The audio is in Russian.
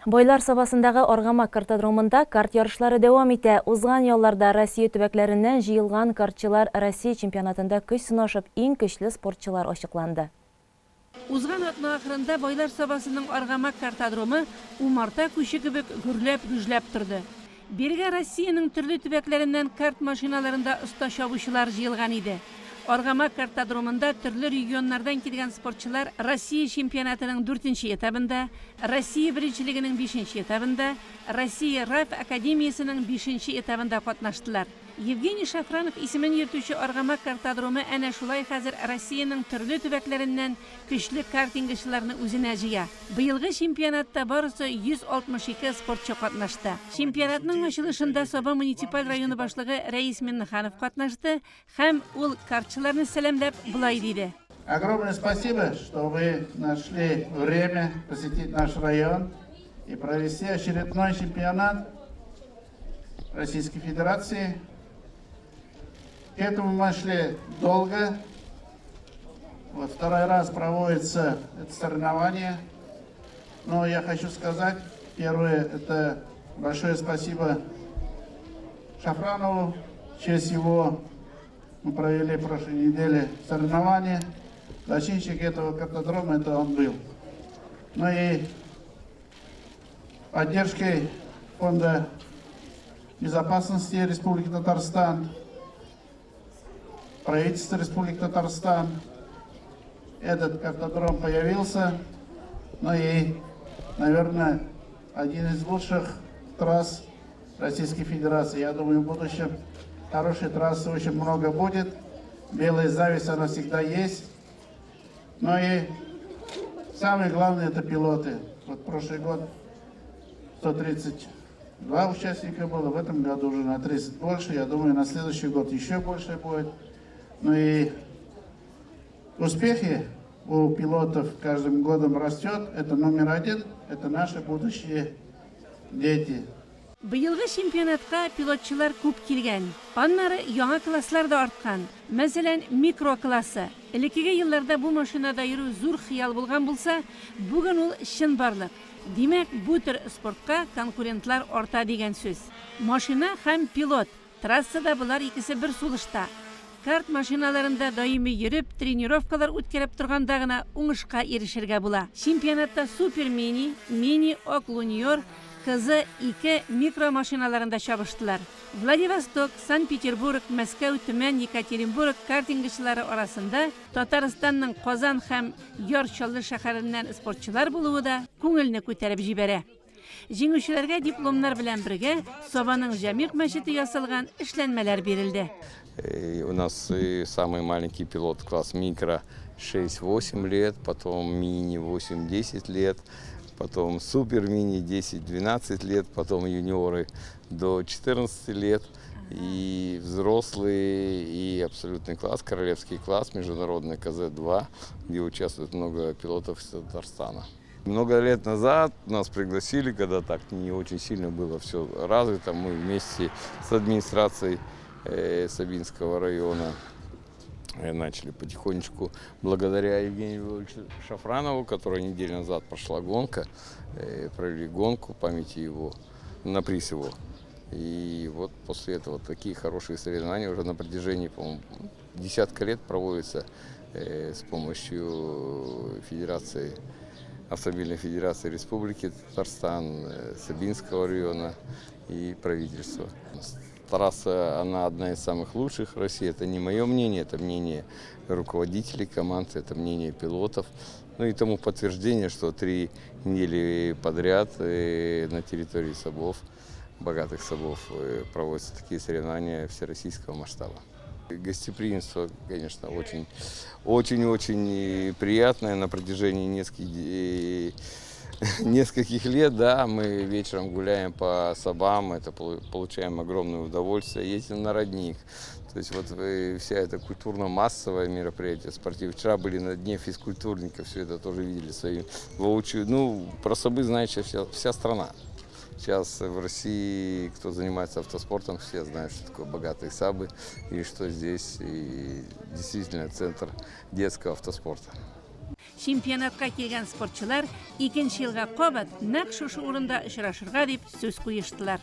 Бойлар сабасындагы Аргамак картодромында карт ярышлары дәвам итә. Узган ялларда Россия төбәкләреннән җыелган картчылар Россия чемпионатында көч сынашып, иң көчле спортчылар ачыкланды. Узган атна ахырында бойлар сабасының Аргамак картодромы умарта күче кебек гөрләп торды. Бергә Россиянең төрле төбәкләреннән карт машиналарында оста чабучылар җыелган иде. Аргамак картодромында төрле регионнардан килгән спортчылар Россия чемпионатының 4-нче этабында, Россия беренчелегенең 5-нче этабында, Россия РАФ академиясының 5-нче этабында катнаштылар. Евгений Шафранов исемен йөртүче Аргамак картодромы әнә шулай хәзер Россиянең төрле төбәкләреннән көчле картингчыларны үзенә җыя. Быелгы чемпионатта барысы 162 спортчы катнашты. Чемпионатның ачылышында Саба муниципаль районы башлыгы Рәис Миннеханов катнашты һәм ул картчыларны сәламләп булай диде. Огромное спасибо, что вы нашли время посетить наш район и провести очередной чемпионат Российской Федерации. К этому мы шли долго. Вот второй раз проводится это соревнование. Но я хочу сказать, первое, это большое спасибо Шафранову. В честь его мы провели в прошлой неделе соревнования. Зачинщик этого картодрома это он был. Ну и поддержкой Фонда безопасности Республики Татарстан, правительства Республики Татарстан, этот картодром появился. Ну и, наверное, один из лучших трасс Российской Федерации. Я думаю, в будущем хорошей трассы очень много будет. Белая зависть, она всегда есть. Ну и самое главное, это пилоты. Вот прошлый год 132 участника было, в этом году уже на 30 больше. Я думаю, на следующий год еще больше будет. Ну и успехи у пилотов каждым годом растет. Это номер один, это наши будущие дети. Быелгы чемпионатка пилотчылар күп килгән. Аннары яңа класслар да арткан. Мәсәлән, микро классы. Элеккеге елларда бу машинада йөрү зур хыял булган булса, бүген ул чын барлык. Димәк, бу төр спортка конкурентлар арта дигән сүз. Машина һәм пилот. Трассада булар икесе бер сулышта. Карт машиналарында даими йөреп, тренировкалар үткәреп торганда гына уңышка ирешергә була. Чемпионатта Супер Мини, Мини Оклуниор, КЗ-2 микро машиналарында чабыштылар. Владивосток, Санкт-Петербург, Мәскәү, Төмән, Екатеринбург картингчылары арасында Татарстанның Казан һәм Яр-Чаллы шәһәреннән спортчылар булуы да күңелне күтәреп җибәрә. Җиңүчеләргә дипломнар белән бергә Сабаның Җамигъ мәчете ясалган эшләнмәләр бирелде. У нас самый маленький пилот класс микро 6-8 лет, потом мини 8-10 лет, потом супер мини 10-12 лет, потом юниоры до 14 лет, и взрослые, и абсолютный класс, королевский класс, международный КЗ-2, где участвует много пилотов из Татарстана. Много лет назад нас пригласили, когда так не очень сильно было все развито, мы вместе с администрацией Сабинского района начали потихонечку, благодаря Евгению Львовичу Шафранову, которая неделю назад прошла гонка, провели гонку памяти его, на приз его. И вот после этого такие хорошие соревнования уже на протяжении, по-моему, десятка лет проводятся с помощью Федерации, Автомобильной Федерации Республики Татарстан, Сабинского района и правительства. Трасса, она одна из самых лучших в России. Это не мое мнение, это мнение руководителей команд, это мнение пилотов. Ну и тому подтверждение, что 3 недели подряд на территории Сабов, богатых Сабов, проводятся такие соревнования всероссийского масштаба. Гостеприимство, конечно, очень приятное на протяжении нескольких лет, да, мы вечером гуляем по Сабам, это получаем огромное удовольствие, ездим на родник. То есть вот вся эта культурно-массовое мероприятие, спортивное. Вчера были на дне физкультурников, все это тоже видели своим воочию. Ну, про Сабы знает вся страна. Сейчас в России, кто занимается автоспортом, все знают, что такое богатые Сабы и что здесь и действительно центр детского автоспорта. Чемпионатка келген спортчылар икенче елга кабат нәкъ шушы урында очрашырга дип сүз куештылар.